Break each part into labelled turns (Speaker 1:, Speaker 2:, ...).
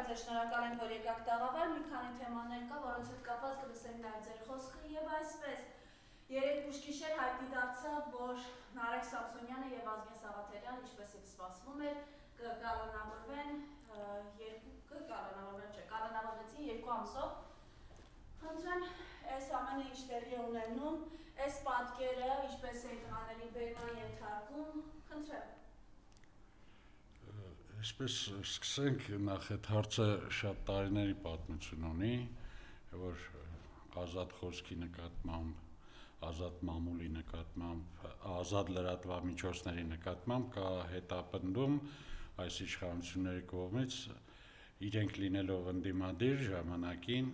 Speaker 1: Շատ ձեզ շնորհակալ եմ, որ եկաք տաղավար, մի քանի թեմաներ կա, որոնց հետ կապված կլսենք նաև ձեր խոսքը եւ այսպես երեք ուշ գիշեր հայտնի դարձավ, որ Նարեկ Սամսոնյանը եւ Վազգեն Սաղաթելյանը, ինչպես եւ սպասվում էր, կկալանավորվեցին 2 ամսով։ Խնդրեմ, այս ամենը ինչ տեղի ունենում, այս պատկերը, ինչպես են տղաների բերման ենթարկում, խնդրեմ։
Speaker 2: Այսպես սկսենք, նախ այդ հարցը շատ տարիների պատմություն ունի, որ ազատ խոսքի նկատմամբ, ազատ մամուլի նկատմամբ, ազատ լրատվամիջոցների նկատմամբ կա հետապնդում այս իշխանությունների կողմից, իրենք լինելով ընդդիմադիր ժամանակին,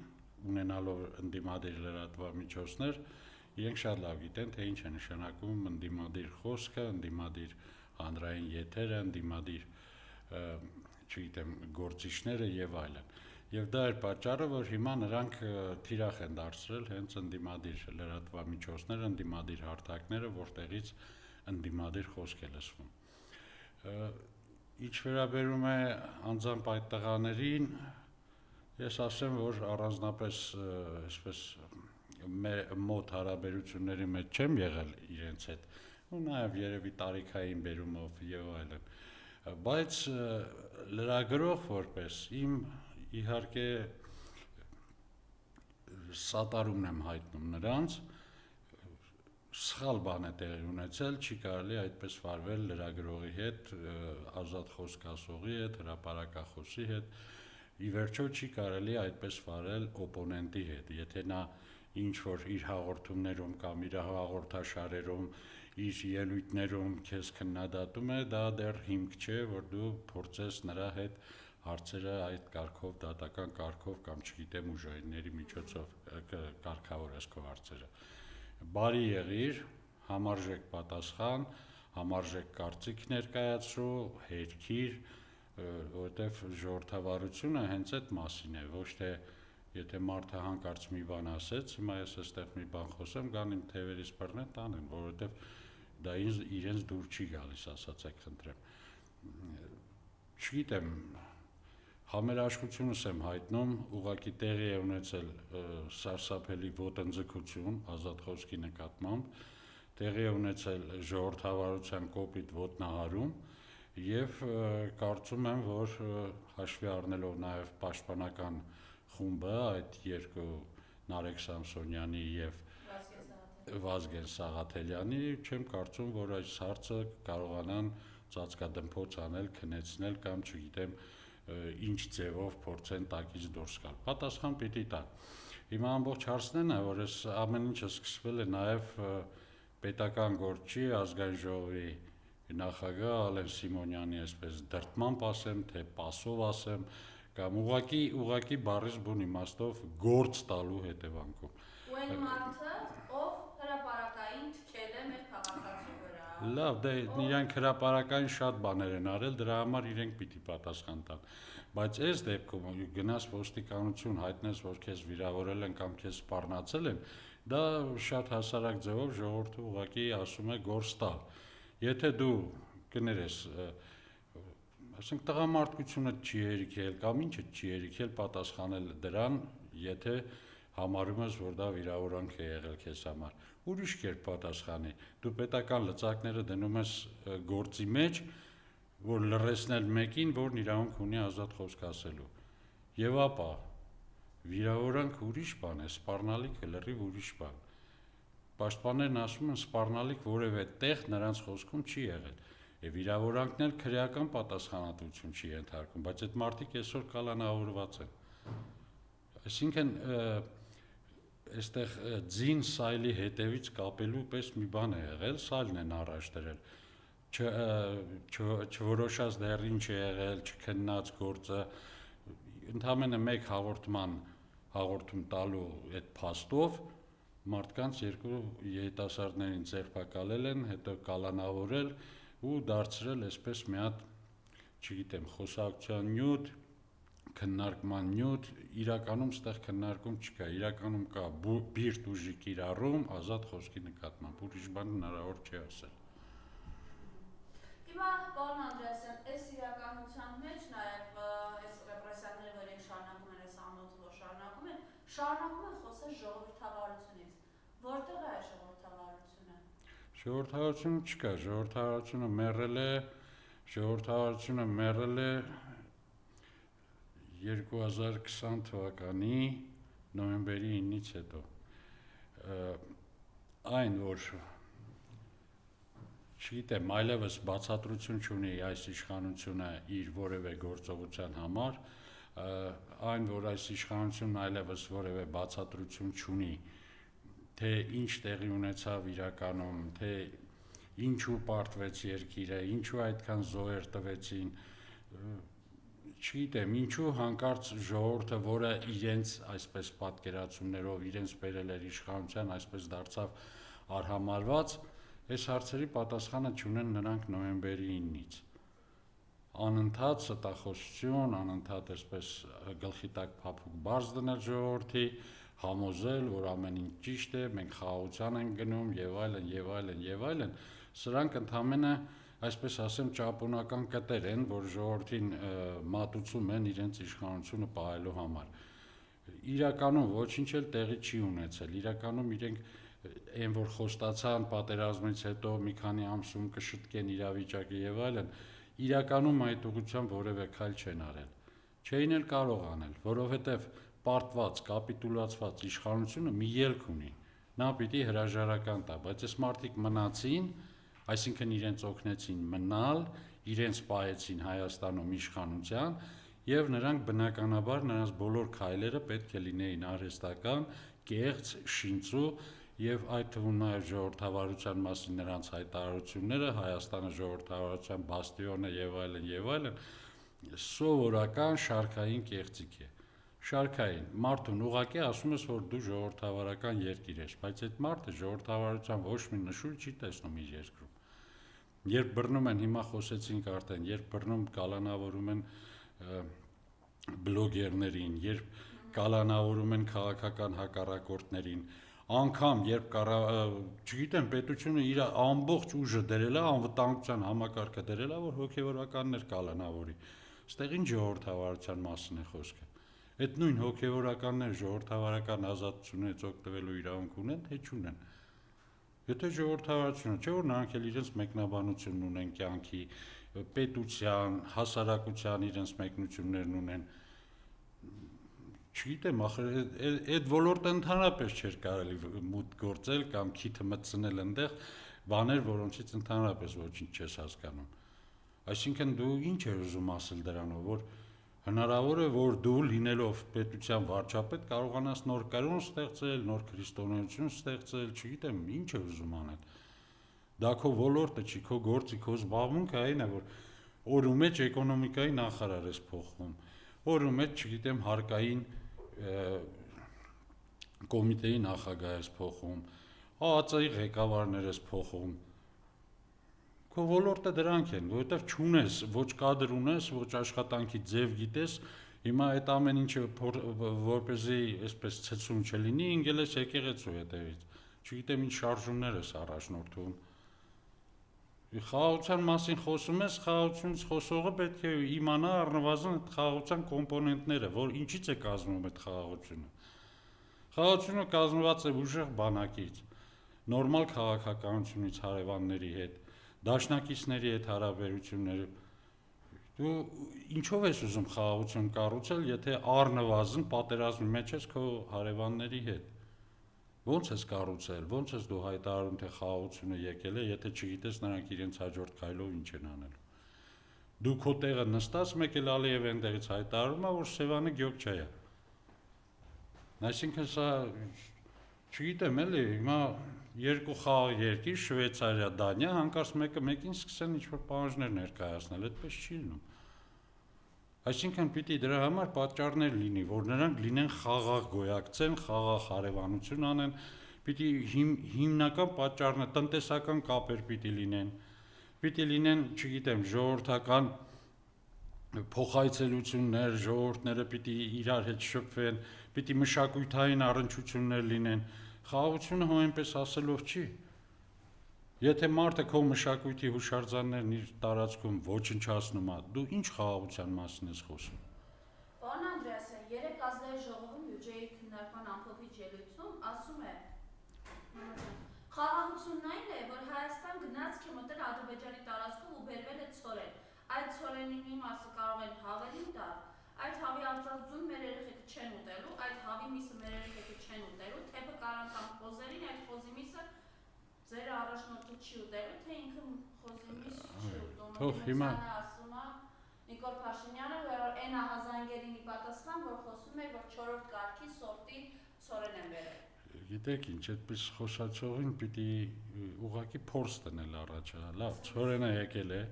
Speaker 2: ունենալով ընդդիմադիր լրատվամիջոցներ, իրենք շատ լավ գիտեն, թե ինչ է նշանակում ընդդիմադիր խոսքը, ընդդիմադիր հանրային եթերը, ընդդիմադիր գործիչները եւ այլն։ Եվ դա էր պատճառը, որ հիմա նրանք թիրախ են դարձրել հենց ընդդիմադիր լրատվամիջոցները, ընդդիմադիր հարթակները, որտեղից ընդդիմադիր խոսք է լսվում։ Ինչ վերաբերում է անձամբ այդ տղաներին, ես ասեմ, որ առանձնապես այսպես մոտ հարաբերությունների մեջ չեմ եղել իրենց հետ, ու նաեւ երևի տարիքային բերումով եւ այլն, բայց լրագրող որպես իմ իհարկե սատարումն եմ հայտնում նրանց, սխալ բան է տեղի ունեցել, չի կարելի այդպես վարվել լրագրողի հետ, ազատ խոսք ասողի հետ, հրապարակախոսի հետ, ի վերջո չի կարելի այդպես վարել օպոնենտի հետ, եթե նա ինչ-որ իր հաղորդումներում կամ իր հաղորդաշարերում, իր ելույթներում քեզ քննադատում է, դա դեռ հիմք չէ, որ դու փորձես նրա հետ հարցերը այդ կարգով, դատական կարգով կամ չգիտեմ ուժերների միջոցով կարգավորես քո հարցերը։ Բարի եղիր, համարժեք պատասխան, համարժեք կարծիք ներկայացրու, հերքիր, որովհետև ժողովրդավարությունը հենց այդ մասին է, ոչ թե եթե մարդը հանկարծ մի բան ասեց, հիմա ես այստեղ մի բան խոսեմ, գան իմ թևերից բռնեն, տանեն, որովհետև դա իրենց դուր չի գալիս, ասացեք խնդրեմ։ Չգիտեմ, համերաշխությունս եմ հայտնում, ուղղակի տեղի է ունեցել սարսափելի ոտնձգություն ազատ խոսքի նկատմամբ, տեղի է ունեցել ժողովրդավարության կոպիտ ոտնահարում եւ կարծում եմ, որ հաշվի առնելով նաեւ պաշտպանական խումբը, այդ երկու Նարեկ Սամսոնյանի եւ Վազգեն Սաղաթելյանի, չեմ կարծում, որ այս հարցը կարողանան ծածկադմփոց անել, քնեցնել կամ չգիտեմ ինչ ձևով փորձեն տակից դուրս գալ։ Պատասխան պիտի տան։ Հիմա ամբողջ հարցն է, որ այս ամեն ինչը սկսվել է նաեւ պետական գործչի ազգային ժողովի նախագահ Ալեն Սիմոնյանի այսպես դրդմամբ ասեմ, թե պասով ասեմ, կամ ուղղակի բառից բուն իմաստով գործ տալու հետևանքում։
Speaker 1: Ու այն մարդը, ով հրապարակային թքել է մեր քաղաքացու վրա։
Speaker 2: Լավ, դե իրանք հրապարակային շատ բաներ են արել, դրա համար իրենք պիտի պատասխան տան։ Բայց այս դեպքում գնաս ոստիկանություն հայտնես, որ քեզ վիրավորել են կամ քեզ սպառնացել են, դա շատ հասարակ ձևով ժողովուրդը ուղղակի ասում է գործ տալ։ Եթե դու կներես, ասենք տղամարդկությունը չի հերիքել կամ ինչը չի հերիքել պատասխանել դրան, եթե համարում ես, որ դա վիրավորանք է եղել քեզ համար, ուրիշ կերպ պատասխանի, դու պետական լծակները դնում ես գործի մեջ, որ լռեցնել մեկին, որն իրավունք ունի ազատ խոսք ասելու։ Եվ ապա վիրավորանք ուրիշ բան է, սպառնալիքը լրիվ ուրիշ բան։ Պաշտպաններն ասում են սպառնալիք որևէ տեղ նրանց խոսքում չի եղել։ Եվ վիրավորանքն էլ քրեական պատասխանատվություն չի ենթարկում, բայց այդ մարդիկ այսօր կալանավորված են։ Այսինքն այստեղ ձին սայլի հետևից կապելու պես մի բան է եղել, սայլն են առաջ դրել։ Չորոշած դեռ ինչ է եղել, չքննած գործը, ընդամենը մեկ հաղորդում տալու այդ փաստով մարդկանց երկու երիտասարդներին ձերբակալել են, հետո կալանավորել ու դարձրել այսպես մի հատ, չգիտեմ, խոսակցության նյութ, քննարկման նյութ, իրականում ստեղ քննարկում չկա, իրականում կա բիրտ ուժի կիրառում ազատ խոսքի նկատմամբ, ուրիշ բան հնարավոր չի ասել։
Speaker 1: Հիմա պարոն Անդրեասյան, այս իրականության մեջ նաև այս ռեպրեսիաները, որ
Speaker 2: Ժողովրդավարությունը չկա, ժողովրդավարությունը մեռել է 2020 թվականի նոյեմբերի 9-ից հետո։ Այն, որ չգիտեմ, այլևս բացատրություն չունի այս իշխանությունը իր որևէ գործողության համար, այն, որ այս իշխանությունն այլևս որևէ բացատրություն չունի, թե ինչ տեղի ունեցավ իրականում, թե ինչու պարտվեց երկիրը, ինչու այդքան զոհեր տվեցին, չգիտեմ, ինչու հանկարծ ժողովուրդը, որը իրենց այսպես պատկերացումներով, իրենց բերել էր իշխանության, այսպես դարձավ արհամարված, այս հարցերի պատասխանը չունեն նրանք նոյեմբերի 9-ից։ Անընդհատ ստախոսություն, անընդհատ այսպես գլխի տակ փափուկ բարձ դնել ժողովրդի, համոզել, որ ամեն ինչ ճիշտ է, մենք խաղաղության ենք գնում եւ այլն, սրանք ընդհանրապես այսպես ասեմ ճապոնական կտեր են, որ ժողովրդին մատուցում են իրենց իշխանությունը պահելու համար։ Իրականում ոչինչ էլ տեղի չի ունեցել, իրականում իրենք այն որ խոստացան պատերազմից հետո մի քանի ամսում կշտկեն իրավիճակը եւ այլն, իրականում այդ ուղղությամբ որևէ քայլ չեն արել։ Չէին էլ կարող անել, որովհետեւ պարտված, կապիտուլացված իշխանությունը մի ելք ունի։ Նա պիտի հրաժարական տա, բայց այս մարդիկ մնացին, այսինքն իրենց օգնեցին մնալ, իրենց պահեցին Հայաստանում իշխանության եւ նրանք բնականաբար նրանց բոլոր քայլերը պետք է լինեին արհեստական, կեղծ, շինծու եւ այդ թվում նաեւ ժողովրդավարության մասին նրանց հայտարարությունները, Հայաստանը ժողովրդավարության բաստիոն է եւ այլն, սովորական շարքային կեղծիք է։ Շարքային մարդուն ուղղակի ասում ես, որ դու ժողովրդավարական երկիր ես, բայց այդ մարդը ժողովրդավարության ոչ մի նշույլ չի տեսնում իր երկրում։ Երբ բռնում են, հիմա խոսեցինք արդեն, երբ բռնում կալանավորում են բլոգերներին, երբ կալանավորում են քաղաքական հակառակորդներին, անգամ երբ չգիտեմ, պետությունը իր ամբողջ ուժը դրել է, անվտանգության համակարգը դրել է, որ հոգևորականներ կալանավորի։ Այստեղ ինչ ժողովրդավարության մասին է խոսքը։ Այդ նույն հոգևորականները ժողովրդավարական ազատությունից օգտվելու իրավունք ունեն, թե չունեն։ Եթե ժողովրդավարությունը, չէ՞ որ նրանք էլ իրենց մեկնաբանությունն ունեն կյանքի, պետության, հասարակության իրենց մեկնություններն ունեն։ Չգիտեմ, ախր այդ ոլորտը ընդհանրապես չէր կարելի մուտք գործել կամ քիթը մտցնել այնտեղ բաներ, որոնցից ընդհանրապես ոչինչ չես հասկանում։ Այսինքն դու ինչ ես ուզում ասել դրանով, որ հնարավոր է, որ դու լինելով պետության վարչապետ կարողանաս նոր կրոն ստեղծել, նոր քրիստոնեություն ստեղծել, չգիտեմ, ինչ ես ուզում անել։ Դա քո ոլորտը չի, քո գործի, քո զբաղմունքը այն է, որ օրու մեջ էկոնոմիկայի նախարար ես փոխվում, օրու մեջ, չգիտեմ, հարկային կոմիտեի նախագահ ես փոխում, ԱԱԾ-ի ղեկավարներ ես փոխում։ Քո ոլորտը դրանք են, որովհետև չունես, ոչ կադր ունես, ոչ աշխատանքի ձև գիտես, հիմա այդ ամեն ինչը որպեսզի այսպես ցցում չլինի, ինգել ես եկեղեցու հետևից։ Չգիտեմ ինչ շարժումներ ես առաջնորդում։ Խաղաղության մասին խոսում ես, խաղաղությունից խոսողը պետք է իմանա առնվազն այդ խաղաղության կոմպոնենտները, որ ինչից է կազմվում այդ խաղաղությունը։ Խաղաղությունը կազմված է ուժեղ բանակից, նորմալ քաղաքականությունից հարևանների հետ, դաշնակիցների հետ հարաբերությունները։ Դու ինչով ես ուզում խաղաղություն կառուցել, եթե առնվազն պատերազմի մեջ ես քո հարևանների հետ։ Ոնց ես կառուցել, ոնց ես դու հայտարարում, թե խաղաղությունը եկել է, եթե չգիտես նրանք իրենց հաջորդ քայլով ինչ են անելու։ Դու քո տեղը նստած, մեկ էլ Ալիև այնտեղից հայտարարում է, որ Սևանը Գյոքչա է։ Այսինքն սա չգիտեմ էլի, հիմա երկու խաղաղ երկիր, Շվեյցարիա, Դանիա, հանկարծ մեկը մեկին սկսեն ինչ-որ պահանջներ ներկայացնել, այդպես չի լինում։ Այսինքն պիտի դրա համար պատճառներ լինի, որ նրանք լինեն խաղաղ գոյակցեն, խաղաղ հարևանություն անեն, պիտի հիմնական պատճառն է տնտեսական կապեր պիտի լինեն, չգիտեմ, ժողովրդական փոխայցելություններ, ժողովուրդները պիտի իրար հետ շփվեն, պիտի մշակութային առնչություններ լինեն։ Խաղաղությունը հո այնպես ասելով չի։ Եթե մարդը քո մշակույթի հուշարձաններն իր տարածքում ոչնչացնում է, դու ինչ խաղաղության մասին ես խոսում։
Speaker 1: Պարոն Անդրեասյան, երեք ազգային ժողովում բյուջեի քննարկման ամփոփիչ ելույթում ասում է Խաղաղությունն այն է, որ Հայաստան գնաց մտել Ադրբեջանի տարածքով ու բերվել է ցորեն։ Այդ ցորենի մի մասը կարող են հավելին տալ, այդ հավի անցած ձուն մեր երեխեքը չեն ուտելու, այդ հավի միսը մեր երեխեքը չեն ուտելու, թեպը կարանտան խոզերին, այդ խոզի միսը ձեր առաջնորդը չի ուտելու, թե ինքը խոզի միս չի ուտում։ Ասում է Նիկոլ Փաշինյանը, որ այն ահազանգերին ի պատասխան, որ խոսում էր, որ 4-րդ կարգի սորտի ցորեն են բերել։
Speaker 2: Գիտեք ինչ, այդպես խոսացողին պիտի ուղղակի փորձ տնել առաջ, լավ, ցորենը եկել է,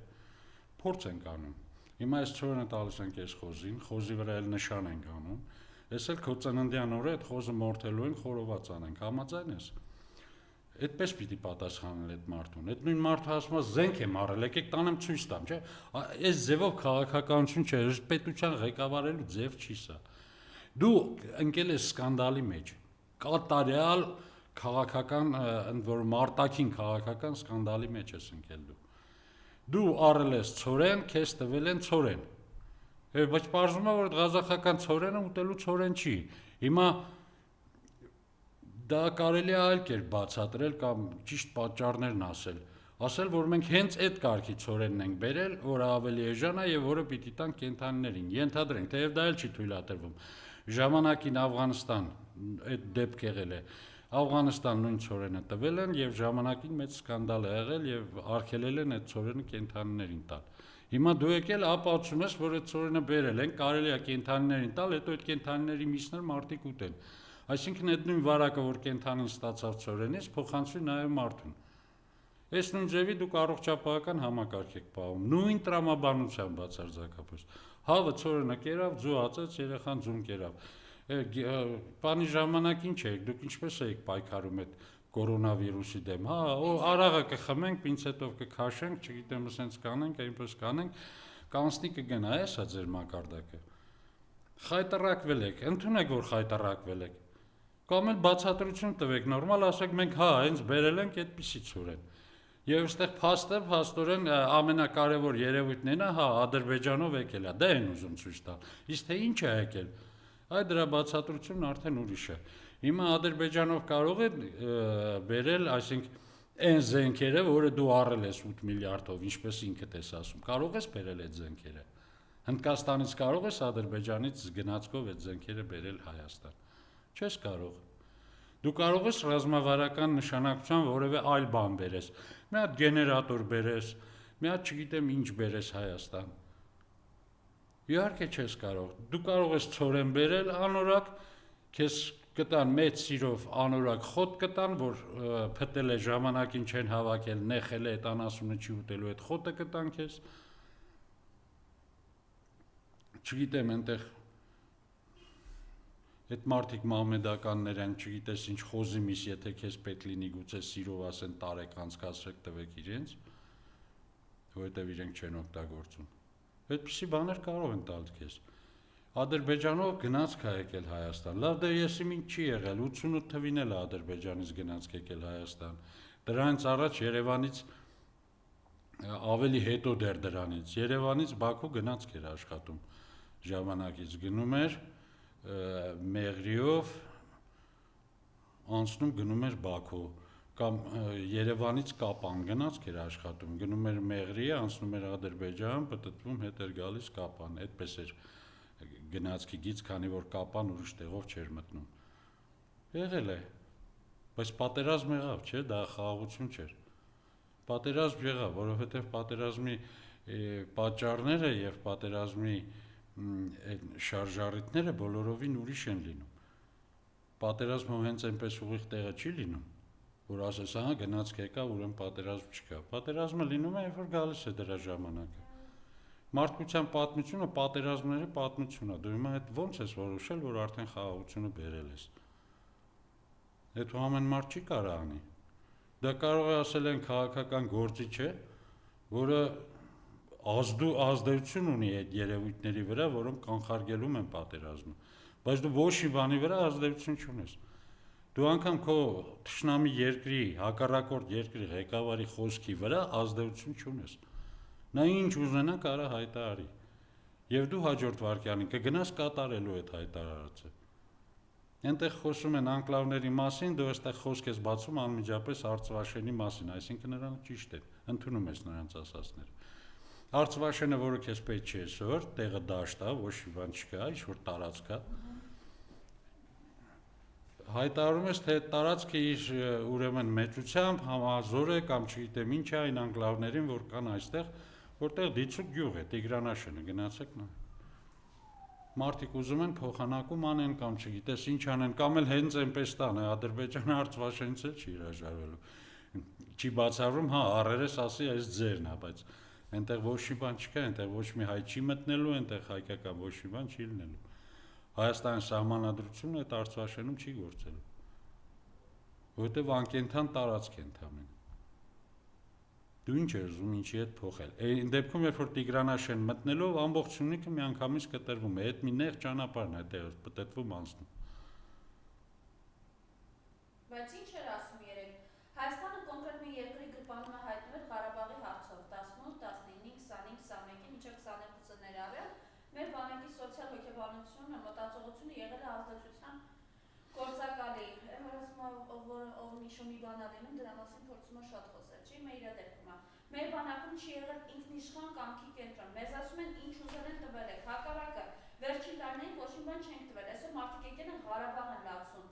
Speaker 2: փորձ ենք անում։ Հիմա այս ցորենը տալիս ենք այս խոզին, խոզի վրա էլ նշան ենք անում, ես էլ քո ծննդյան օրը այդ խոզը մորթելու ենք, խորոված անենք, համաձայն ես։ Այդպես պիտի պատասխանել այդ մարդուն։ Այդ նույն մարդը ասում է զենք եմ առել, եկեք տանեմ ցույց տամ, չէ՞։ Այս ձևով քաղաքականություն չէ, այս պետության ղեկավարելու ձև չի սա։ Դու ընկել ես սկանդալի մեջ։ Կատարյալ քաղաքական, ընդ որ մարտակին քաղաքական սկանդալի մեջ ես ընկել դու։ Դու առել ես ցորեն, քեզ տվել են ցորեն։ Բայց պարզվում է, որ ղազախական ցորենը ուտելու ցորեն չի։ Հիմա դա կարելի է այլ կերպ բացատրել կամ ճիշտ պատճառներն ասել, որ մենք հենց այդ կարգի ցորենն ենք բերել, որը ավելի էժան է եւ որը պիտի տանք կենթանիներին։ Ենթադրենք, թեև դա էլ չի թույլատրվում։ Ժամանակին Աֆղանստան այդ դեպք եղել է։ Աֆղանստան նույն ցորենը տվել են եւ ժամանակին մեծ սկանդալ է եղել եւ արգելել են այդ ցորենը կենթանիներին տալ։ Հիմա դու եկել ապացուցում ես, որ այդ ցորենը բերել են, կարելի է կենթանիներին տալ, հետո այդ կենթանիների միսն էլ մարդիկ ուտեն։ Այսինքն այդ նույն վարակը, որ կենթանին ստացավ ցորենից, փոխանցվի նաեւ մարդուն։ Այս նույն ձևի դուք առողջապահական համակարգ եք պահում, նույն տրամաբանությամբ բացարձակապես։ Հավը ցորենը կերավ, ձուացեց, երեխան ձուն կերավ։ Բանի ժամանակ ինչ եք, դուք ինչպես եք պայքարում այդ կորոնավիրուսի դեմ, հա, արաղը կխմենք, պինցետով կքաշենք, չգիտեմ, ասենց կանենք, այնպես կանենք, կանցնի կգնա, էսա ձեր մակարդակը։ Խայտարակվել եք, ընդունեք, որ խայտարակվել եք։ Կամ էլ բացատրություն տվեք, նորմալ ասեք, մենք հա, հենց բերել ենք այդպիսի ցորեն։ Եվ այստեղ փաստորեն ամենակարևոր երևույթն է, հա, Ադրբեջանով եկել է, դա են ուզում ցույց տալ։ Իսկ թե ինչ է եկել։ Այդ դրա բացատրությունն արդեն ուրիշ է։ Հիմա Ադրբեջանով կարող է բերել, այսինքն այն զենքերը, որը դու առել ես 8 միլիարդով, ինչպես ինքդ ես ասում, կարող ես բերել այդ զենքերը։ Հնդկաստանից կարող ես Ադրբեջանից գնացքով այդ զենքերը բերել Հայաստան։ Չես կարող։ Դու կարող ես ռազմավարական նշանակության որևէ այլ բան բերես։ Մի հատ գեներատոր բերես, մի հատ չգիտեմ ինչ բերես Հայաստան։ Իհարկե չես կարող։ Դու կարող ես ցորեն բերել անորակ, քեզ կտան մեծ սիրով անորակ խոտ կտան, որ փտել է ժամանակին չեն հավաքել, նեխել է, այդ անասունը չի ուտելու, այդ խոտը կտան քեզ։ Չգիտեմ, այնտեղ այդ մարդիկ մահմեդականներ են, չգիտես ինչ խոզի միս, եթե քեզ պետք լինի գուցե սիրով ասեն տարեք անցկացրեք տվեք իրենց, որովհետև իրենք չեն օգտագործում։ Այդպիսի բաներ կարող են տալ քեզ։ Ադրբեջանով գնացք է եկել Հայաստան։ Լավ, դե եսի ինչ չի եղել, 88 թվին էլ Ադրբեջանից գնացք եկել Հայաստան։ Դրանից առաջ Երևանից ավելի հետո դեռ դրանից Երևանից Բաքու գնացք էր աշխատում ժամանակից գնում էր Մեղրիով անցնում գնում էր Բաքու կամ Երևանից Կապան գնացք էր աշխատում գնում էր Մեղրիը անցնում էր Ադրբեջան պտտվում հետ էր գալիս Կապան այդպես էր գնացքի գից քանի որ Կապան ուրիշ տեղով չէր մտնում եղել է բայց պատերազմ եղավ չէ դա խաղաղություն չէր պատերազմ եղավ որովհետև պատերազմի պատճառները եւ պատերազմի այդ շարժառիթները բոլորովին ուրիշ են լինում։ Պատերազմը հենց այնպես ուղիղ տեղը չի լինում, որ ասես, ահա գնացք եկա, ուրեմն պատերազմ չկա։ Պատերազմը լինում է, երբ որ գալիս է դրա ժամանակը։ Մարդկության պատմությունը պատերազմների պատմություն է։ Դու հիմա այդ ո՞նց ես որոշել, որ արդեն խաղաղությունը բերել ես։ Այդ ամեն մարդ չի կարող անի։ Դա կարող է ասել են քաղաքական գործիչ է, որը ազդեցություն ունի այդ երևույթների վրա, որոնք կանխարգելում են պատերազմը, բայց դու ոչ մի բանի վրա ազդեցություն չունես։ Դու անգամ քո թշնամի երկրի, հակառակորդ երկրի ղեկավարի խոսքի վրա ազդեցություն չունես։ Նա ինչ ուզենա կարա հայտարարի։ Եվ դու հաջորդ վարքյանին կգնաս կատարելու այդ հայտարարածը։ Այնտեղ խոսում են անկլավների մասին, դու այստեղ խոսք ես բացում անմիջապես Արցվաշենի մասին, այսինքն նրանք ճիշտ են, ընդունում ես նրանց ասածները։ Արցվաշենը, որը քեզ պետք չի այսօր, տեղը դաշտ է, ոչ մի բան չկա, ինչ-որ տարածք է։ Հայտարարում ես, թե տարածքը իր ուրեմն մեծությամբ համազոր է կամ չգիտեմ ինչ է այն անկլավներին, որ կան այստեղ, որտեղ դիցուկ գյուղ է, Տիգրանաշենը, գնացեք նա։ Մարդիկ ուզում են փոխանակում անեն կամ չգիտես ինչ անեն, կամ էլ հենց այնպես տան, Ադրբեջանը Արցվաշենից էլ չի հրաժարվելու։ Չի բացառում, հա, առերես ասի, այս ձերն է, բայց այնտեղ ոչ մի բան չկա, այնտեղ ոչ մի հայ չի մտնելու, այնտեղ հայկական ոչ մի բան չի լինելու։ Հայաստանի սահմանադրությունը այդ Արցվաշենում չի գործելու, որովհետև անկենդան տարածք է ընդամենը։ Դու ինչ ես ուզում ինչի հետ փոխել։ Այն դեպքում, երբ որ Տիգրանաշեն մտնելով ամբողջունիկը միանգամից կտրվում է, այդ մի նեղ ճանապարհն է այդտեղ պտտվում անցնում։
Speaker 1: Բայց ինչ էր ասում երեք, Հայաստանը կոնկրետ մի երկրի գրպանում է հայտնվել Ղարաբաղի հարցով 18, 19, 25, 21-ի մինչև 22-ը ներառյալ, մեր բանակի սոցիալ հոգեբանությունը, մտածողությունը եղել է ազդեցության գործակալի, ով նիշումի բան ալինում, դրա մասին փորձում է շատ խոսել, չի, մեր իր դեպքում է։ Մեր բանակում չի եղել ինքնիշխան կամքի կենտրոն, մեզ ասում են ինչ ուզել են տվել եք, հակառակը, վերջին տարիներին ոչ մի բան չենք տվել, այսօր մարդիկ եկել են Ղարաբաղ են լացում,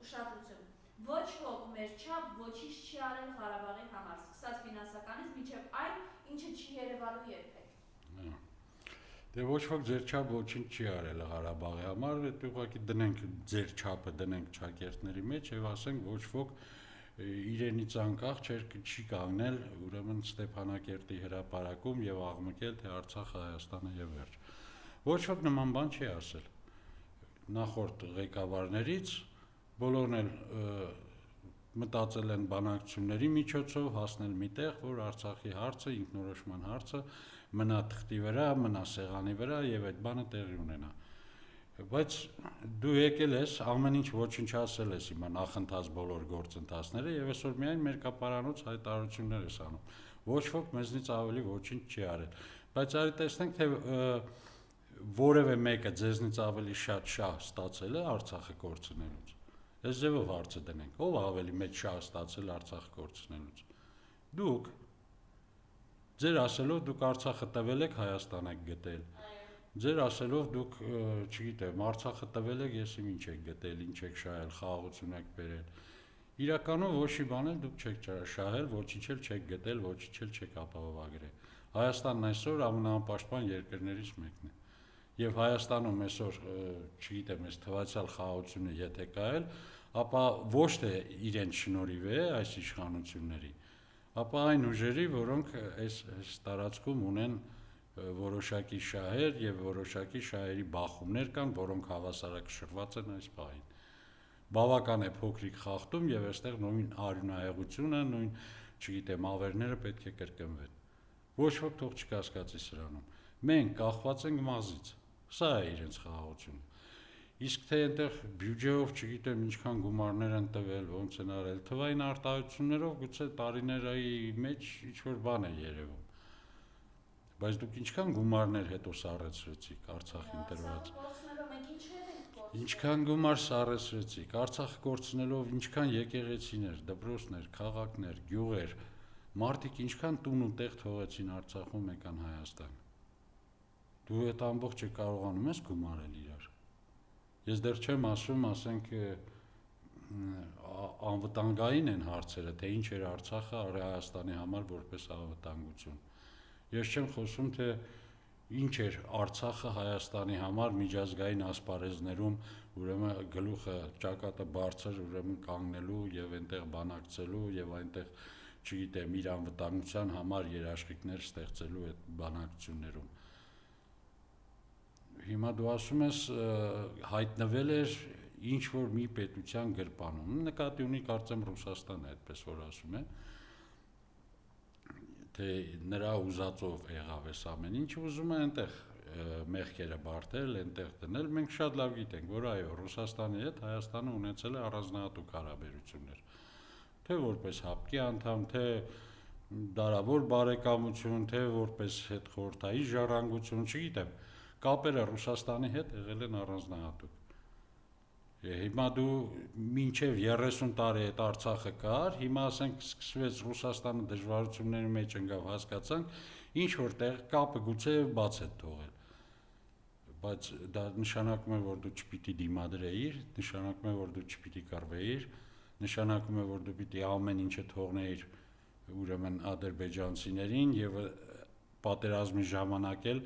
Speaker 1: ուշադրություն, ոչ ոք մեր չափ ոչինչ չի արել Ղարաբաղի համար, սկսած ֆինանսականից մինչև այն, ինչը չի երևալու երբեք։
Speaker 2: Դե ոչ ոք ձեր չափ ոչինչ չի արել Ղարաբաղի համար, այդ ուղղակի դնենք ձեր չափը դնենք ճակերտների մեջ եւ ասենք ոչ ոք իրենից անկախ չի կանգնել ուրեմն Ստեփանակերտի հրապարակում եւ աղմկել թե Արցախը Հայաստանը եւ վերջ։ Ոչ ոք նման բան չի ասել։ Նախորդ ղեկավարներից բոլորն էլ մտածել են բանակցությունների միջոցով հասնել միտեղ, որ Արցախի հարցը, ինքնորոշման հարցը մնա թղթի վրա, մնա սեղանի վրա եւ այդ բանը տեղի ունենա։ Բայց դու եկել ես, ամեն ինչ ոչնչացել ես հիմա նախընթաց բոլոր գործընթացները եւ այսօր միայն մերկապարանոց հայտարարություններ ես անում։ Ոչ ոք մեզնից ավելի ոչինչ չի արել։ Բայց արի տեսնենք, թե որևէ մեկը ձեզնից ավելի շատ շահ ստացել է Արցախը կորցնելուց։ Այս ձևով հարցը դնենք, ով ավելի մեծ շահ ստացել Արցախը կորցնելուց։ Դուք ձեր ասելով դուք Արցախը տվել եք, Հայաստան եք գտել։ Ձեր ասելով դուք, չգիտեմ, Արցախը տվել եք, ես ինչ եք գտել, ինչ եք շահել, խաղաղություն եք բերել։ Իրականում ոչ մի բան էլ դուք չեք շահել, ոչինչ էլ չեք գտել, ոչինչ էլ չեք ապահովագրել։ Հայաստանն այսօր ամենաանպաշտպան երկրներից մեկն է։ Եվ Հայաստանում այսօր, չգիտեմ, այս թվացial խաղաղությունը եթե կա էլ, ապա ոչ թե իրենց շնորհիվ է այս իշխանությունների, ապա այն ուժերի, որոնք այս տարածքում ունեն որոշակի շահեր եւ որոշակի շահերի բախումներ կան, որոնք հավասարակշռված են այս պահին։ Բավական է փոքրիկ խախտում եւ այստեղ նույն արյունահեղությունը, նույն, չգիտեմ, ավերները պետք է կրկնվեն։ Ոչ ոք թող չկասկածի սրանում։ Մենք կախված ենք մազից։ Սա է իրենց խաղաղությունը։ Իսկ թե այնտեղ բյուջեով, չգիտեմ, ինչքան գումարներ են տվել, ոնց են արել, թվային արտահայտություններով գուցե տարիների մեջ ինչ-որ բան է երևում։ Բայց դուք ինչքան գումարներ հետո սառեցրեցիք Արցախին տրված։ Ինչքան գումար սառեցրեցիք Արցախը կորցնելով, ինչքան եկեղեցիներ, դպրոցներ, քաղաքներ, գյուղեր, մարդիկ ինչքան տուն ու տեղ թողեցին Արցախում եկան Հայաստան։ Դու այդ ամբողջը կարողանում ես գումարել իրար։ Ես դեռ չեմ ասում, ասենք անվտանգային են հարցերը, թե ինչ էր Արցախը Հայաստանի համար որպես անվտանգություն։ Ես չեմ խոսում, թե ինչ էր Արցախը Հայաստանի համար միջազգային ասպարեզներում, ուրեմն գլուխը ճակատը բարձր, ուրեմն կանգնելու եւ այնտեղ բանակցելու եւ այնտեղ, չգիտեմ, իր անվտանգության համար երաշխիքներ ստեղծելու այդ բանակցություններում։ Հիմա դու ասում ես հայտնվել էր ինչ որ մի պետության գրպանում, նկատի ունի կարծեմ Ռուսաստանը այդպես որ ասում է, թե նրա ուզածով եղավ այս ամեն ինչը, ուզում է այնտեղ մեղքերը բարթել, այնտեղ դնել, մենք շատ լավ գիտենք, որ այո, Ռուսաստանի հետ Հայաստանը ունեցել է առանձնահատուկ հարաբերություններ, թե որպես ՀԱՊԿ-ի անդամ, թե դարավոր բարեկամություն, թե որպես հետխորհրդային ժառանգություն, չգիտեմ, կապերը Ռուսաստանի հետ եղել են առանձնահատուկ։ Հիմա դու մինչև 30 տարի այդ Արցախը կար, հիմա ասենք սկսվեց Ռուսաստանը դժվարությունների մեջ ընկավ, հասկացանք, ինչ որտեղ կապը գուցե բաց է թողել։ Բայց դա նշանակում է, որ դու չպիտի դիմադրեիր, նշանակում է, որ դու չպիտի կռվեիր, նշանակում է, որ դու պիտի ամեն ինչը թողնեիր ուրեմն ադրբեջանցիներին եւ պատերազմի ժամանակ էլ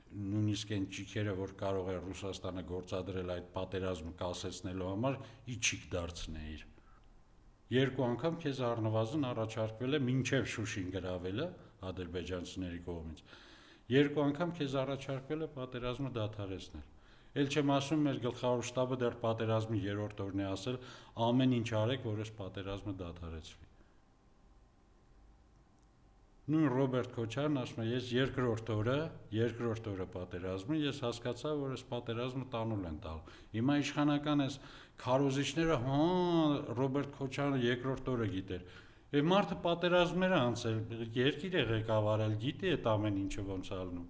Speaker 2: նույնիսկ այն ճիքերը, որ կարող է Ռուսաստանը գործադրել այդ պատերազմը կասեցնելու համար, իջիկ դարձնեիր։ Երկու անգամ քեզ առնվազն առաջարկվել է մինչև Շուշին գրավելը ադրբեջանցիների կողմից։ Երկու անգամ քեզ առաջարկվել է պատերազմը դադարեցնել։ Էլ չեմ ասում, մեր գլխավոր շտաբը դեռ պատերազմի 3-րդ օրն է ասել, ամեն ինչ արեք, որ այս պատերազմը դադարեցվի։ Նույն Ռոբերտ Քոչարյանն ասում է, ես երկրորդ օրը պատերազմի, ես հասկացա, որ այս պատերազմը տանուլ են տալ։ Հիմա իշխանական այս քարոզիչները, Ռոբերտ Քոչարյանը երկրորդ օրը գիտեր։ Է մարդը պատերազմներ է անցել, երկիր է ղեկավարել, գիտի այդ ամեն ինչը ոնց ալնում։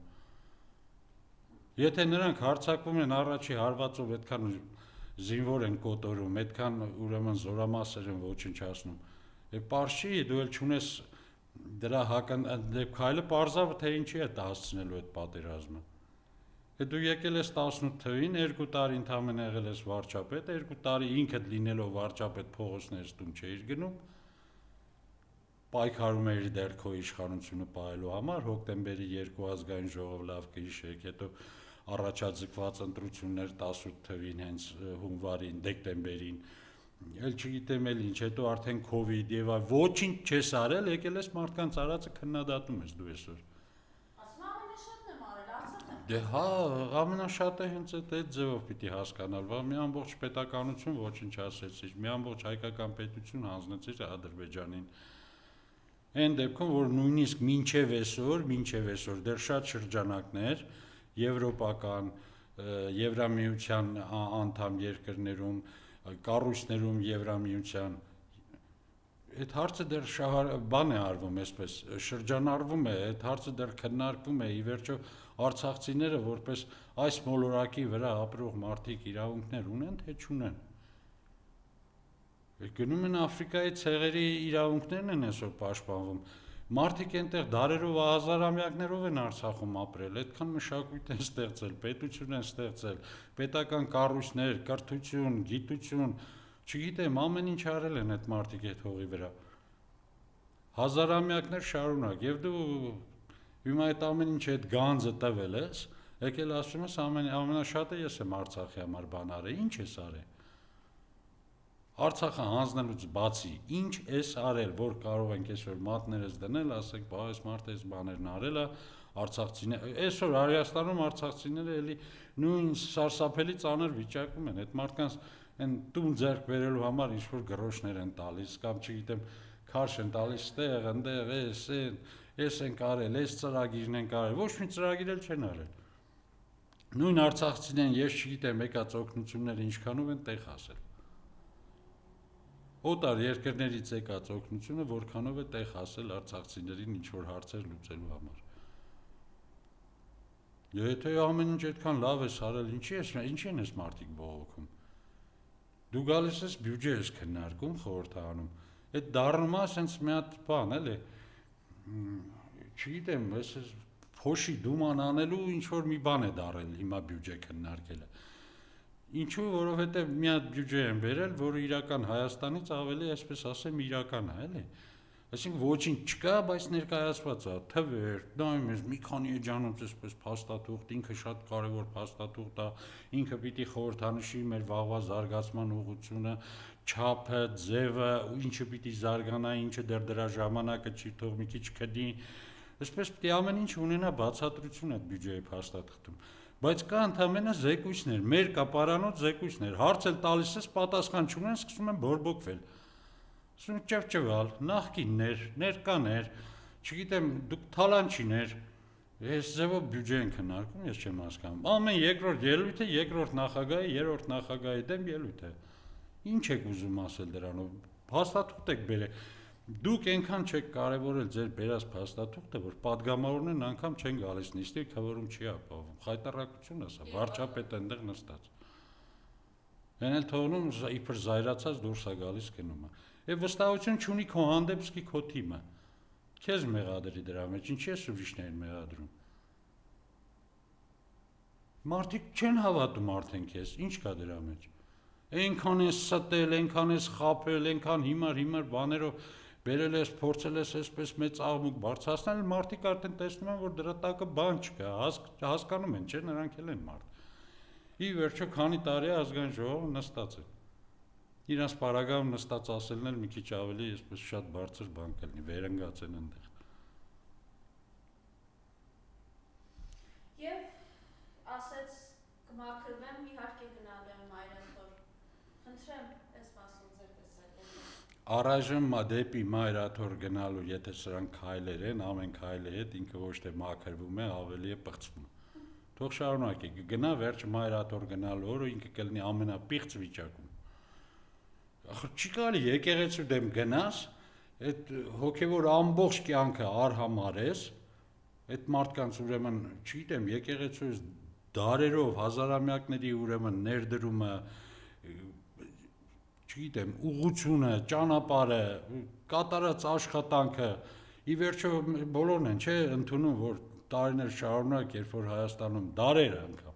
Speaker 2: Եթե նրանք հարձակվում են առաջի հարվածով, այդքան զինվոր են կոտորում, այդքան ուրեմն զորամասեր են ոչնչացնում։ Պարզ չի, դու էլ չունես դրա քայլը պարզավ, թե ինչի է հասցնելու այդ պատերազմը։ Դու եկել ես 18 թվին, 2 տարի ընդամենը եղել ես վարչապետ, 2 տարի ինքդ լինելով վարչապետ փողոցներից տուն չէիր գնում, պայքարում էիր դեռ քո իշխանությունը պահելու համար, հոկտեմբերի 2 ազգային ժողով լավ կհիշեք, հետո առաջաձգված ընտրություններ 18 թվին, հենց հունվարին, դեկտեմբերին, էլ չգիտեմ էլ ինչ, հետո արդեն COVID եւ ոչինչ չես արել, եկել ես մարդկանց արածը քննադատում ես դու այսօր։
Speaker 1: Ասում ամենաշատն եմ արել, Արցախը։
Speaker 2: Դե հա, ամենաշատը հենց այդ ձևով պիտի հասկանալ, որ մի ամբողջ պետականություն ոչնչացրեցիր, մի ամբողջ հայկական պետություն հանձնեցիր Ադրբեջանին։ Այն դեպքում, որ նույնիսկ մինչև այսօր դեռ շատ շրջանակներ եվրոպական, Եվրամիության անդամ երկրներում, կառույցներում Եվրամիության այդ հարցը դեռ բան է արվում, այսպես շրջանառվում է, այդ հարցը դեռ քննարկվում է, ի վերջո արցախցիները որպես այս մոլորակի վրա ապրող մարդիկ իրավունքներ ունեն, թե չունեն։ Գնում են Աֆրիկայի ցեղերի իրավունքներն են այսօր պաշտպանվում։ Մարդիկ այնտեղ դարերով, հազարամյակներով են Արցախում ապրել, այդքան մշակույթ են ստեղծել, պետություն են ստեղծել, պետական կառույցներ, կրթություն, գիտություն, չգիտեմ, ամեն ինչ արել են այդ մարդիկ այդ հողի վրա։ Հազարամյակներ շարունակ, եւ դու հիմա այդ ամեն ինչը այդ գանձը տվել ես, եկել ասում ես ամենաշատը ես եմ Արցախի համար բան արել, ինչ ես արել։ Արցախը հանձնելուց բացի ինչ ես արել, որ կարող ենք այսօր մատներս դնել, ասենք, բա այս մարդը այս բաներն արել է, արցախցիները, այսօր Հայաստանում արցախցիները էլի նույն սարսափելի ծանր վիճակում են, այդ մարդկանց այն տուն ձեռք բերելու համար ինչ որ գրոշներ են տալիս, կամ չգիտեմ, քարշ են տալիս ստեղ, այնտեղ, էս են կարել, էս ծրագիրն են կարել, ոչ մի ծրագիր էլ չեն արել։ Նույն արցախցիներն ես չգիտեմ, եկած օգնությունները ինչքանով են տեղ հասել։ Օտար երկրներից եկած օգնությունը որքանով է տեղ հասել արցախցիներին ինչ որ հարցեր լուծելու համար։ Եթե ամեն ինչ այդքան լավ ես արել, ինչի են այս մարդիկ բողոքում։ Դու գալիս ես բյուջե ես քննարկում խորհրդարանում։ Այդ դառնում է ասենց մի հատ բան, էլի։ Չգիտեմ, ես փոշի դուման անելու ինչ որ մի բան է դարել հիմա բյուջե քննարկելը։ Ինչու, որովհետև մի հատ բյուջե են բերել, որը իրական Հայաստանից ավելի, այսպես ասեմ, իրական է, էլի։ Այսինքն ոչինչ չկա, բայց ներկայացված է, թվեր, նայում մի քանի էջանոց այսպես փաստաթուղթ, ինքը շատ կարևոր փաստաթուղթ է, ինքը պիտի խորհրդանշի մեր վաղվա զարգացման ուղղությունը, չափը, ձևը, ինչը պիտի զարգանա, ինչը դեռ դրա ժամանակը չի, թող մի քիչ քդի, այսպես պիտի ամեն ինչ ունենա բացատրություն այդ բյուջեի փաստաթղթում։ Բայց կա ընդամենը զեկույցներ, մեր կապարանոց զեկույցներ, հարց էլ տալիս ես, պատասխան չունեն, սկսում են բորբոքվել։ Ասում են ճվճվալ, նախկիններ, ներկաներ, չգիտեմ, դուք թալանչիներ, այս ձևով բյուջե են քննարկում, ես չեմ հասկանում։ Ամեն երկրորդ ելույթը երկրորդ նախագահի, երրորդ նախագահի դեմ ելույթ է։ Ինչ եք ուզում ասել դրանով։ Փաստաթուղթ եք բերել։ Դուք այնքան չեք կարևորել ձեր բերած փաստաթուղթը, որ падգամավորներն անգամ չեն գալիս նիստի, քվորում չի ապահովում։ Խայտարակություն է սա, վարչապետը այնտեղ նստած։ Են էլ թողնում իբր զայրացած դուրս է գալիս գնում է։ Եվ վստահություն չունի քո հանդեպ սկի քո թիմը։ Քեզ մեղադրի դրա մեջ, ինչի ես ուրիշներին մեղադրում։ Մարդիկ չեն հավատում արդեն քեզ, ինչ կա դրա մեջ։ Այնքան ես ստել, այնքան ես խաբել, այնքան հիմար բաներով բերել ես, փորձել ես այսպես մեծ աղմուկ բարձրացնել, մարդիկ արդեն տեսնում են, որ դրա տակը բան չկա, հասկանում են, չէ՞, նրանք էլ են մարդ։ Ի վերջո քանի տարի է ազգային ժողովը նստած է։ Իրանց պարագայում նստած ասելն էլ մի քիչ ավելի այսպես շատ բարձր բան կլինի, վերընկած են այնտեղ։
Speaker 1: Եվ ասեց կմաքրվեմ, իհարկե գնալու եմ Մայրաթոր։ Խնդրեմ, այս մասում ձեր տեսակետը։
Speaker 2: Առայժմ դեպի Մայրաթոր գնալու, եթե սրանք քայլեր են, ամեն քայլի հետ ինքը ոչ թե մաքրվում է, ավելի է պղծվում։ Թող շարունակի, կգնա վերջ Մայրաթոր գնալու օրը ինքը կլինի ամենապիղծ վիճակում։ Ախր չի կարելի եկեղեցու դեմ գնաս, այդ հոգևոր ամբողջ կյանքը արհամարես, այդ մարդկանց ուրեմն, չգիտեմ, եկեղեցուց դարերով, հազարամյակների ուրեմն ներդրումը, չգիտեմ, ուղղությունը, ճանապարհը, կատարած աշխատանքը, ի վերջո բոլորն են, չէ, ընդունում, որ տարիներ շարունակ, երբ որ Հայաստանում դարեր անգամ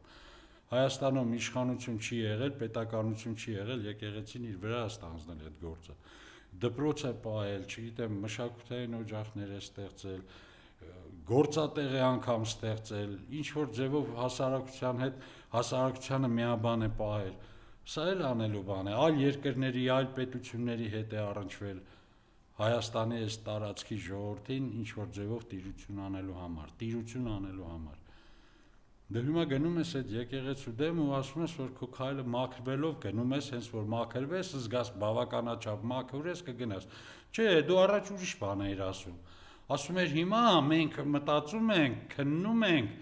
Speaker 2: Հայաստանում իշխանություն չի եղել, պետականություն չի եղել, եկեղեցին իր վրա է ստանձնել այդ գործը։ Դպրոց է պահել, չգիտեմ, մշակութային օջախներ է ստեղծել, գործատեղ է անգամ ստեղծել, ինչ որ ձևով հասարակության հետ հասարակությանը միաբան է պահել։ Սա էլ անելու բան է, այլ երկրների, այլ պետությունների հետ է առնչվել Հայաստանի այս տարածքի ժողովրդին ինչ որ ձևով տիրություն անելու համար։ Դե հիմա գնում ես այդ եկեղեցու դեմ ու ասում ես, որ քո քայլը մաքրվելով գնում ես, հենց որ մաքրվես, զգաս բավականաչափ մաքուր ես, կգնաս։ Չէ, դու առաջ ուրիշ բան էիր ասում։ Ասում էր հիմա մենք մտածում ենք, քննում ենք,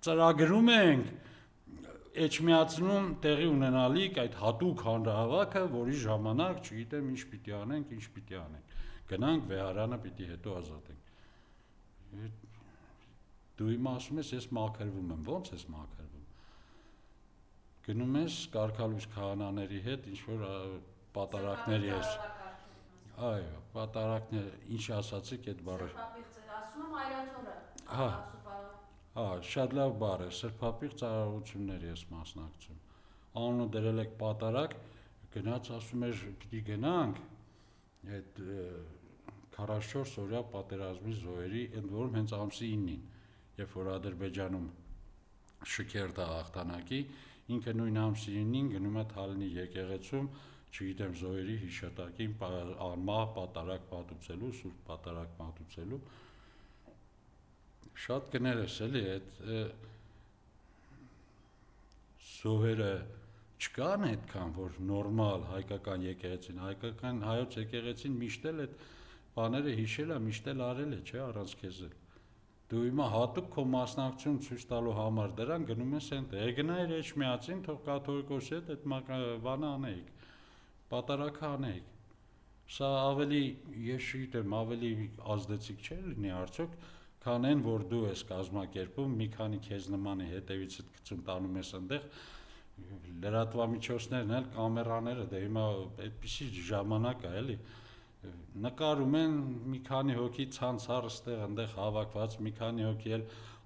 Speaker 2: ծրագրում ենք, էջմիածնում տեղի ունենալիք այդ հատուկ հանրահավաքը, որի ժամանակ, չգիտեմ, ինչ պիտի անենք։ Գնանք վեհարանը պիտի հետո ազատենք։ Դու հիմա ասում ես, ես մաքրվում եմ, ո՞նց ես մաքրվում։ Գնում ես կարգալույս քահանաների հետ, ինչ որ պատարակների ես։ Այո, պատարակներ, ինչ ասացիք այդ բառը։
Speaker 1: Ասում եմ Մայրաթորը։
Speaker 2: Շատ լավ բառ է, սրբապիղ ծառայությունների ես մասնակցում։ Անունը դրել եք պատարակ, գնաց ասում էր պիտի գնանք այդ 44 օրյա պատերազմի զոհերի, ընդ որում հենց ամսի 9-ին, երբ որ Ադրբեջանում շքերթ է հաղթանակի, ինքը նույն ամսի 9-ին գնում է Թալինի եկեղեցում, չգիտեմ, զոհերի հիշատակին անմահ պատարակ մատուցելու, սուրբ պատարակ մատուցելու։ Շատ կներես էլի, այդ զոհերը չկան այդքան, որ նորմալ հայկական եկեղեցին, հայկական հայոց եկեղեցին միշտ էլ այդ բաները հիշել է, միշտ էլ արել է, չէ, առանց քեզ էլ։ Դու հիմա հատուկ քո մասնակցություն ցույց տալու համար դրան գնում ես այնտեղ, գնայր Էջմիածին, թող կաթողիկոսի հետ այդ բանը անեիք, պատարակը անեիք։ Սա ավելի, ես չգիտեմ, ավելի ազդեցիկ չէ լինի արդյոք, քան այն, որ դու ես կազմակերպում, մի քանի քեզ նմանի հետևիցդ գցում տանում ես այնտեղ, լրատվամիջոցներն էլ, կամերաները, դե հիմա այդպիսի ժամանակ է, էլի։ Նկարում են մի քանի հոգի ցանցառ ստեղ այնտեղ հավաքված, մի քանի հոգի էլ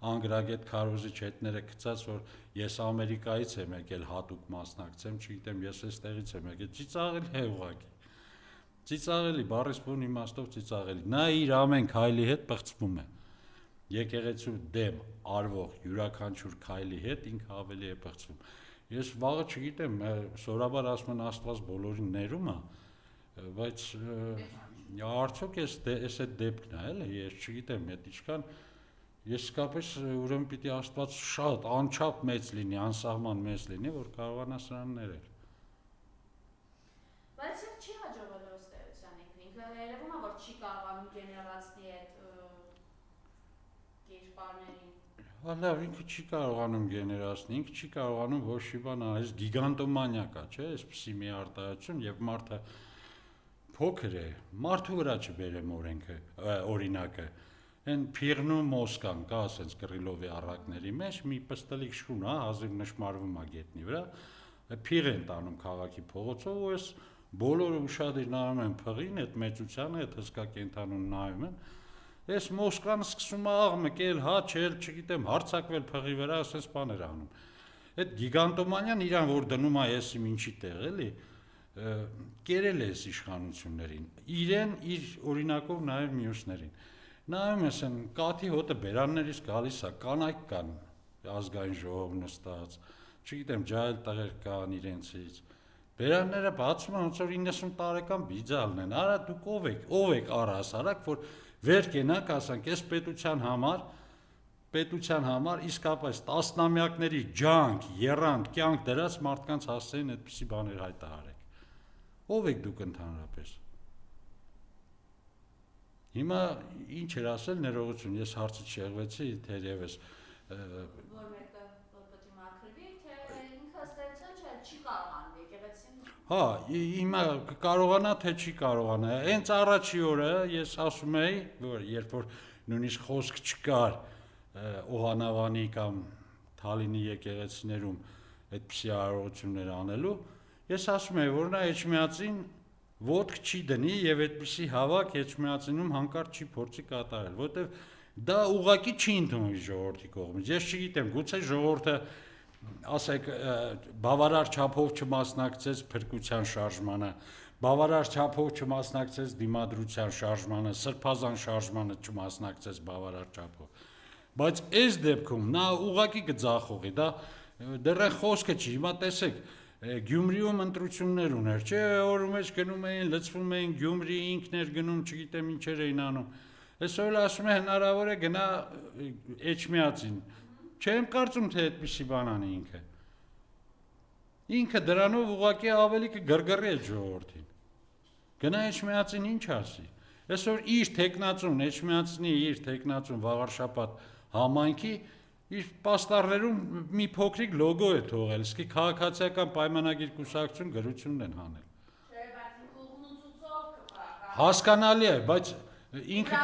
Speaker 2: անգրագետ քարոզիչ հետները գցած, որ ես Ամերիկայից եմ եկել հատուկ մասնակցեմ, չգիտեմ, ես այստեղից եմ եկել, ծիծաղելի է ուղղակի։ Ծիծաղելի, բառից բուն իմաստով ծիծաղելի։ Նա իր ամեն քայլի հետ պղծվում է։ Եկեղեցու դեմ արվող յուրաքանչյուր քայլի հետ ինքը ավելի է պղծվում։ Ես վաղը չգիտեմ, սովորաբար ասում են Աստված բոլորին ներում է, բայց արդյոք այս այդ դեպքն է, էլի, ես չգիտեմ, այդ ինչքան ես իսկապես ուրեմն պիտի Աստված շատ անչափ մեծ լինի, անսահման մեծ լինի, որ կարողանա սրան ներել։
Speaker 1: Բայց եւ չի հաջողվել ըստ էության ինքը երևում է, որ չի կարողանում գեներացնի այդ կերպարներին։
Speaker 2: Լավ, ինքը չի կարողանում գեներացնել, ինքը չի կարողանում ոչ մի բան անել, այս գիգանտոմանիա կա, չէ, այսպիսի մի արտահայտություն, եւ մարդը փոքր է, մարդու վրա չբերեմ օրինակը, այն Փիրնու Մոսկան կա, ասենց Կրիլովի առակների մեջ մի պստլիկ շուն է, հազիվ նշմարվում է գետնի վրա, փիղ են տանում քաղաքի փողոցով ու այս բոլորը ուշադիր նայում են փղին, այդ մեծությանը, այդ հսկա կենթանուն նայում են։ Այս Մոսկվան սկսում է աղմկել, հաչել, չգիտեմ, հարձակվել փղի վրա, ասես բաներ անում։ Այդ գիգանտոմանիան իրան որ դնում է եսի ինչի տեղ, էլի, կերել է այս իշխանություններին։ Իրեն իր օրինակով նայել մյուսներին։ Նայում ես են կաթի հոտը բերաններից գալիս է, կանայք կան, ազգային ժողով նստած, չգիտեմ, ջահել տղեր կան իրենցից։ Բերանները բացում են, ոնց որ 90 տարեկան բիձալն են։ Արա դուք ով եք առհասարակ, որ վեր կենաք, ասանք, այս պետության համար իսկապես տասնամյակների ջանք, եռանդ, կյանք դրած մարդկանց հասցեին այդպիսի բաներ հայտարարեք։ Ով եք դուք ընդհանրապես։ Հիմա ինչ էր ասել, ներողություն, ես հարցը չեղվեցի, թերևս
Speaker 1: որ մեկը որ պետք է մաքրվի, թե ինքը ստեցել չէ, չի կարողանում եկեղեցին։
Speaker 2: Հա, հիմա կարողանա, թե չի կարողանա։ Հենց առաջի օրը ես ասում էի, որ երբ որ նույնիսկ խոսք չկար Օհանավանի կամ Թալինի եկեղեցիներում այդպիսի արարողություններ անելու, ես ասում էի, որ նա Էջմիածին ոտք չի դնի եւ այդպիսի հավաք Էջմիածինում հանկարծ չի փորձի կատարել, որտեվ դա ուղղակի չի ընդունվի ժողովրդի կողմից։ Ես չգիտեմ, գուցե ժողովուրդը ասեք բավարար չափով չմասնակցեց փրկության շարժմանը, բավարար չափով չմասնակցեց դիմադրության շարժմանը, սրբազան շարժմանը չմասնակցեց բավարար չափով։ Բայց այս դեպքում նա ուղղակի կձախողի, դա դեռ խոսքը չի, հիմա տեսեք, Գյումրիում ընտրություններ ուներ, չէ, օրու մեջ գնում էին, լցվում էին, Գյումրի ինքն էր գնում, չգիտեմ ինչեր էին անում։ Այսօր ասում է հնարավոր է գնա Էջմիածին։ Չեմ կարծում, թե այդպիսի բան անի ինքը։ Ինքը դրանով ուղղակի ավելի կգրգռի այդ ժողովրդին։ Գնա Էջմիածին ինչ ասի։ Այսօր իր տեխնացուն, Էջմիածնի իր տեխնացուն Վաղարշապատ համայնքի իր պաստառներում մի փոքրիկ լոգո է թողել, իսկ քաղաքացիական պայմանագիր կուսակցություն գրությունն են հանել։
Speaker 1: Չէ, բայց ինքը ուղնուցուցող կպա։
Speaker 2: Հասկանալի է, բայց ինքը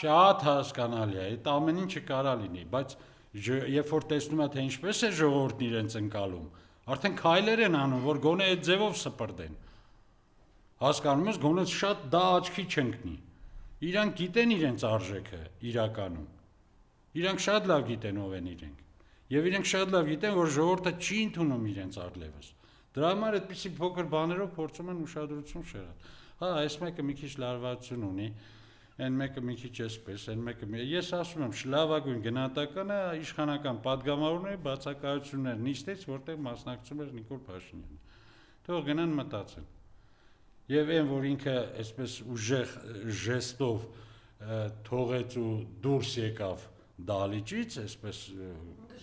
Speaker 2: շատ հասկանալի է, այդ ամեն ինչը կարա լինի, բայց երբ որ տեսնում է թե ինչպես է ժողովուրդն իրենց ընկալում, արդեն քայլեր են անում, որ գոնե այդ ձևով սպրտեն։ Հասկանում ես, գոնե շատ դա աչքի չընկնի։ Իրանք գիտեն իրենց արժեքը իրականում։ Իրանք շատ լավ գիտեն ով են իրենք։ Եվ իրենք շատ լավ գիտեն, որ ժողովուրդը չի ընդունում իրենց արգելևս։ Դրա համար այդպիսի փոքր բաներով փորձում են ուշադրություն շեղել։ Հա, այս մեկը մի քիչ լարվածություն ունի, այն մեկը մի քիչ էսպես, այն մեկը ես ասում եմ, շլավագույն գնահատականը իշխանական падգամավորների բացակայություններ նիստից, որտեղ մասնակցում էր Նիկոլ Փաշինյանը։ Թող գնան մտածեն։ Եվ այն, որ ինքը այսպես ուժեղ ժեստով թողեց ու դուրս եկավ դալիճից, այսպես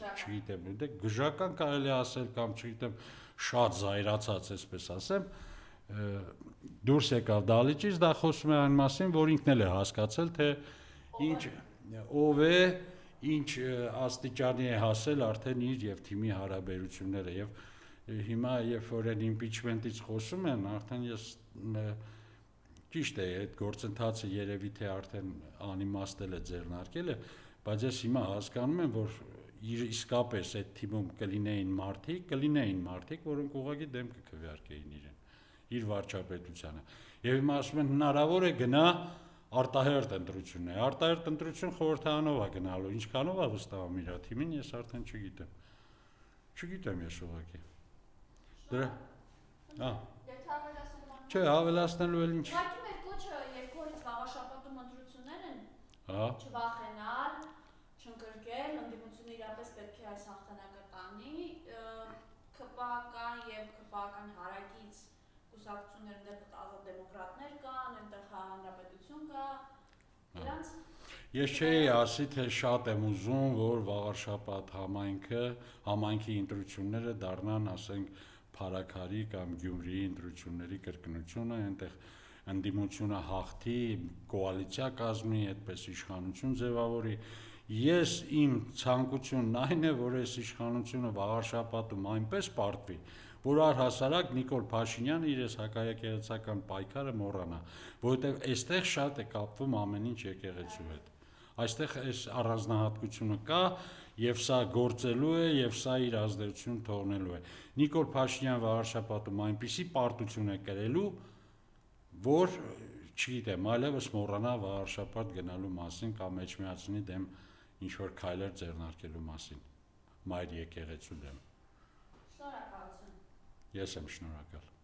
Speaker 2: չգիտեմ, դե գժական կարելի ասել կամ չգիտեմ, շատ զայրացած, այսպես ասեմ, դուրս եկավ դալիճից, դա խոսում է այն մասին, որ ինքն էլ է հասկացել, թե ինչ ով է, ինչ աստիճանի է հասել արդեն իր եւ թիմի հարաբերությունները եւ հիմա երբ որ այն իմպիչմենտից խոսում են, արդեն ես ճիշտ է, այդ գործընթացը երևի թե արդեն անիմաստել է ձեռնարկել է, բայց ես հիմա հասկանում եմ, որ իսկապես այդ թիմում կլինեին մարդիկ, որոնք ուղղակի դեմ կքվեարկեին իրեն, իր վարչապետությանը։ Եվ հիմա ասում են հնարավոր է գնա արտահերտ ընտրություն է։ Արտահերտ ընտրություն խորհրդարանով է գնալու, ինչքանով է վստահում իր թիմին, ես արդեն չգիտեմ։ Չգիտեմ ես ուղղակի։ Դրա Չէ, ավելացնելու էլ ինչ։
Speaker 1: Ուղղակի մեր կոչը երկորից Վաղարշապատում ընտրություններ են։
Speaker 2: Հա։
Speaker 1: Չվախենալ, չընկրկել, ընդդիմությունը իրապես պետք է այս հաղթանակը տանի, ԿՊԱ-կան եւ ԿՊԱ-կան հարակից կուսակցություններ, այնտեղ ազատ դեմոկրատներ կան, այնտեղ հանրապետություն կա։ Իրանց
Speaker 2: Ես չէի ասի, թե շատ եմ ուզում, որ Վաղարշապատ համայնքի ընտրությունները դառնան, ասենք, Փարաքարի կամ Գյումրիի ընտրությունների կրկնությունը, այնտեղ ընդդիմությունը հաղթի, կոալիցիա կազմի, այդպես իշխանություն ձևավորի։ Ես իմ ցանկությունն այն է, որ այս իշխանությունը Վաղարշապատում այնպես պարտվի, որ առհասարակ Նիկոլ Փաշինյանը իր հակաեկեղեցական պայքարը մոռանա, որովհետև այստեղ շատ է կապվում ամեն ինչ եկեղեցու հետ։ Այստեղ այս առանձնահատկությունը կա Եվ սա գործելու է, եւ սա իր ազդեցություն թողնելու է։ Նիկոլ Փաշինյան վարշապատում այնպիսի պարտություն է կրելու, որ չգիտեմ, այլևս մոռանա վարշապատ գնալու մասին կամ Էջմիածնի դեմ ինչ որ քայլեր ձեռնարկելու մասին, մայր եկեղեցու դեմ։
Speaker 1: Շնորհակալություն։
Speaker 2: Ես եմ շնորհակալ։